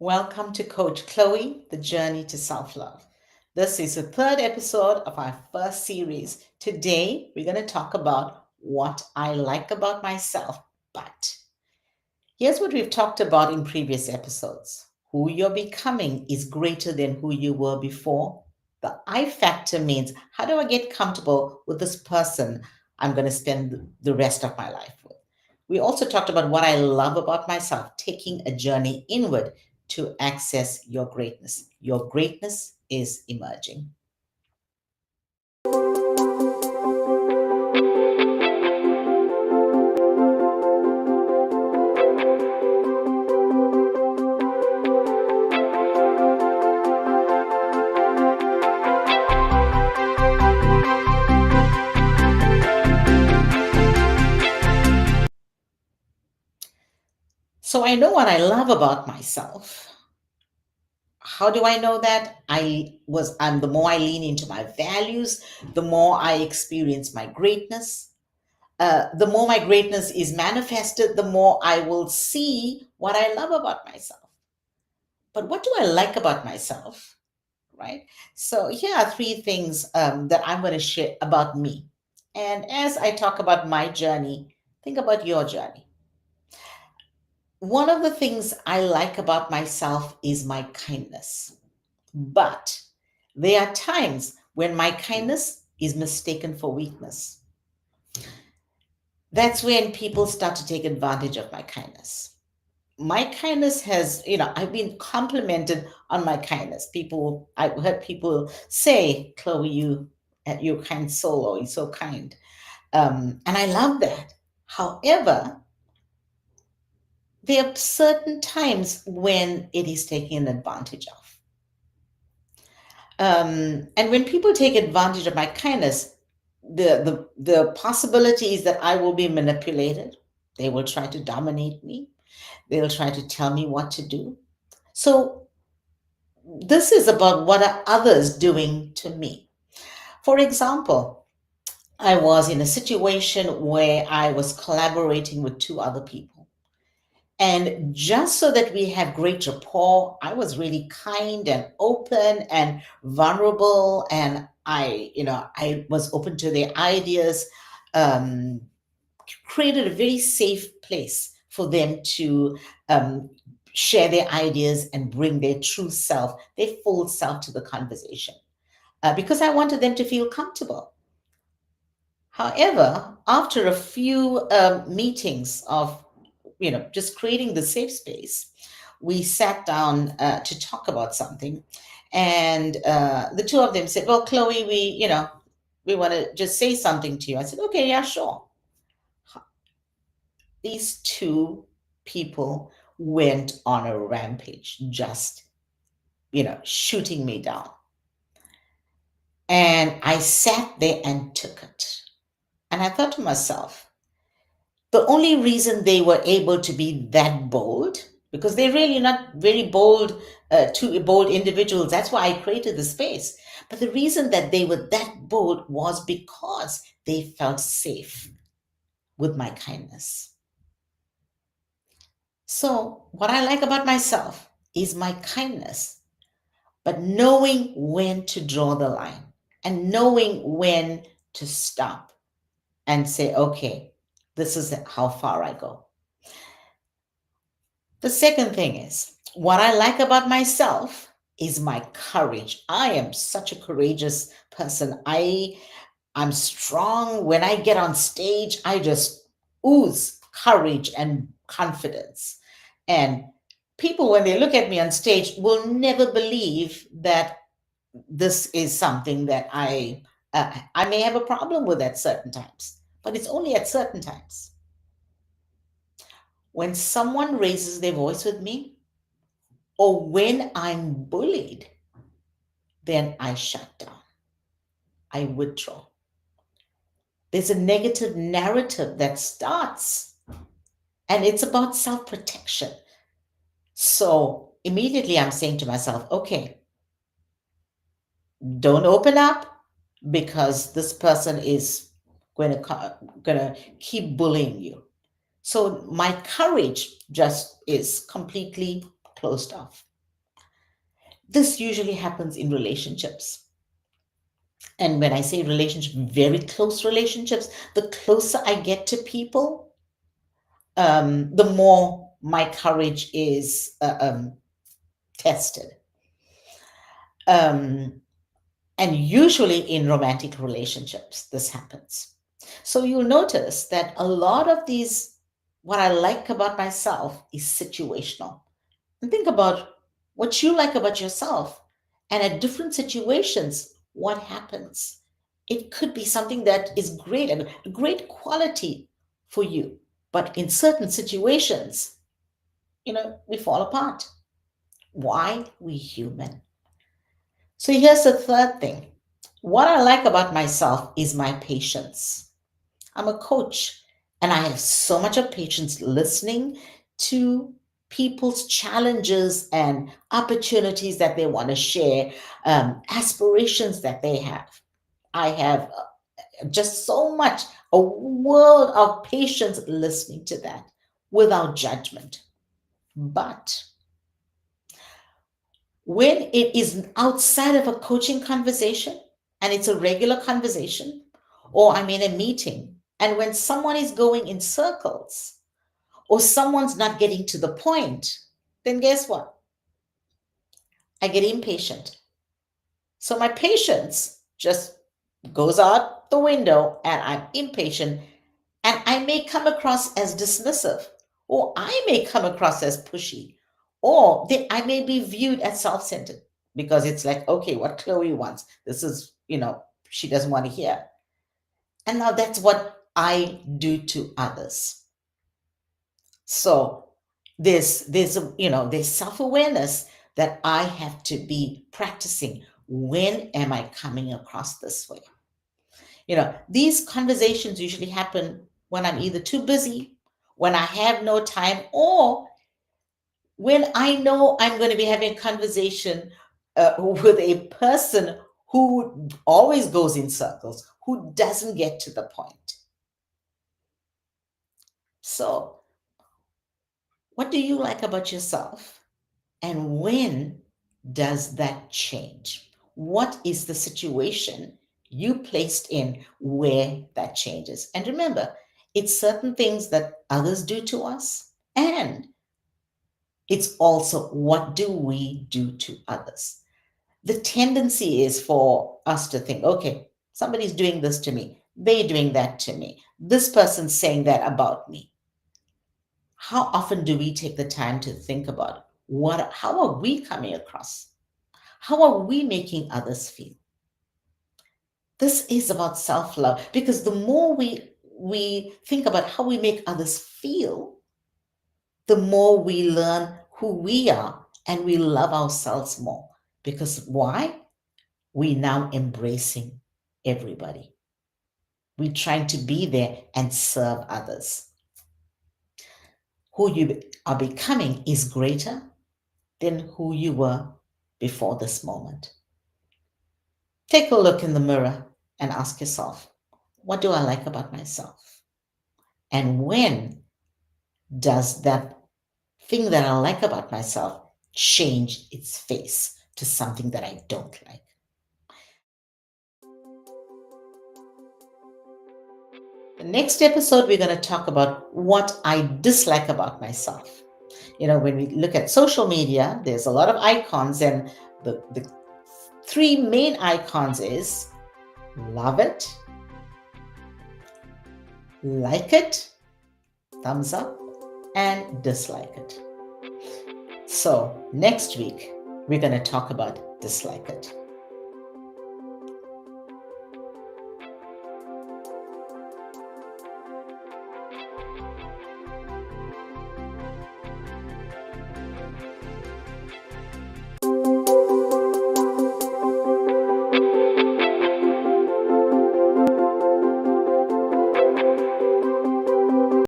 Welcome to Coach Chloe, The Journey to Self Love. This is the third episode of our first series. Today, we're going to talk about what I like about myself, but here's what we've talked about in previous episodes. Who you're becoming is greater than who you were before. The I factor means how do I get comfortable with this person I'm going to spend the rest of my life with? We also talked about what I love about myself, taking a journey inward to access your greatness. Your greatness is emerging. So I know what I love about myself. How do I know that? The more I lean into my values, the more I experience my greatness. The more my greatness is manifested, the more I will see what I love about myself. But what do I like about myself? Right? So here are three things that I'm going to share about me. And as I talk about my journey, think about your journey. One of the things I like about myself is my kindness. But there are times when my kindness is mistaken for weakness. That's when people start to take advantage of my kindness. My kindness I've been complimented on my kindness. I've heard people say, Chloe, you're a kind soul, or you're so kind. And I love that. However, there are certain times when it is taken advantage of. And when people take advantage of my kindness, the possibility is that I will be manipulated. They will try to dominate me. They'll try to tell me what to do. So this is about what are others doing to me. For example, I was in a situation where I was collaborating with two other people. And just so that we have great rapport, I was really kind and open and vulnerable. And I was open to their ideas, um, created a very safe place for them to um, share their ideas and bring their true self, their full self to the conversation. Because I wanted them to feel comfortable. However, after a few meetings of just creating the safe space, we sat down to talk about something, and the two of them said, "Well, Chloe, we want to just say something to you." I said, "Okay, yeah, sure." These two people went on a rampage, just shooting me down, and I sat there and took it, and I thought to myself, the only reason they were able to be that bold, because they're really not very bold, two bold individuals. That's why I created the space. But the reason that they were that bold was because they felt safe with my kindness. So, what I like about myself is my kindness, but knowing when to draw the line and knowing when to stop and say, okay, this is how far I go. The second thing is, what I like about myself is my courage. I am such a courageous person. I'm strong. When I get on stage, I just ooze courage and confidence. And people, when they look at me on stage, will never believe that this is something that I may have a problem with at certain times, but it's only at certain times. When someone raises their voice with me, or when I'm bullied, then I shut down. I withdraw. There's a negative narrative that starts, and it's about self protection. So immediately I'm saying to myself, okay, don't open up because this person is going to keep bullying you. So my courage just is completely closed off. This usually happens in relationships. And when I say relationship, very close relationships, the closer I get to people, the more my courage is tested. Um, and usually in romantic relationships, this happens. So you'll notice that a lot of these, what I like about myself is situational. And think about what you like about yourself. And at different situations, what happens? It could be something that is great and a great quality for you. But in certain situations, we fall apart. Why? We human. So here's the third thing. What I like about myself is my patience. I'm a coach and I have so much of patience listening to people's challenges and opportunities that they want to share, aspirations that they have. I have just so much, a world of patience listening to that without judgment. But when it is outside of a coaching conversation and it's a regular conversation, or I'm in a meeting, and when someone is going in circles or someone's not getting to the point, then guess what? I get impatient. So my patience just goes out the window and I'm impatient, and I may come across as dismissive, or I may come across as pushy, or I may be viewed as self centered because it's like, okay, what Chloe wants, this is, she doesn't want to hear. And now that's what I do to others. So there's self awareness that I have to be practicing. When am I coming across this way? These conversations usually happen when I'm either too busy, when I have no time, or when I know I'm going to be having a conversation with a person who always goes in circles, who doesn't get to the point. So, what do you like about yourself? And when does that change? What is the situation you placed in where that changes? And remember, it's certain things that others do to us, and it's also what do we do to others. The tendency is for us to think, okay, somebody's doing this to me, they're doing that to me, this person's saying that about me. How often do we take the time to think about how are we coming across? How are we making others feel? This is about self-love, because the more we think about how we make others feel, the more we learn who we are and we love ourselves more. Because why? We now embracing everybody. We're trying to be there and serve others. Who you are becoming is greater than who you were before this moment. Take a look in the mirror and ask yourself, what do I like about myself? And when does that thing that I like about myself change its face to something that I don't like? The next episode, we're going to talk about what I dislike about myself. When we look at social media, there's a lot of icons, and the three main icons is love it, like it, thumbs up, and dislike it. So next week, we're going to talk about dislike it.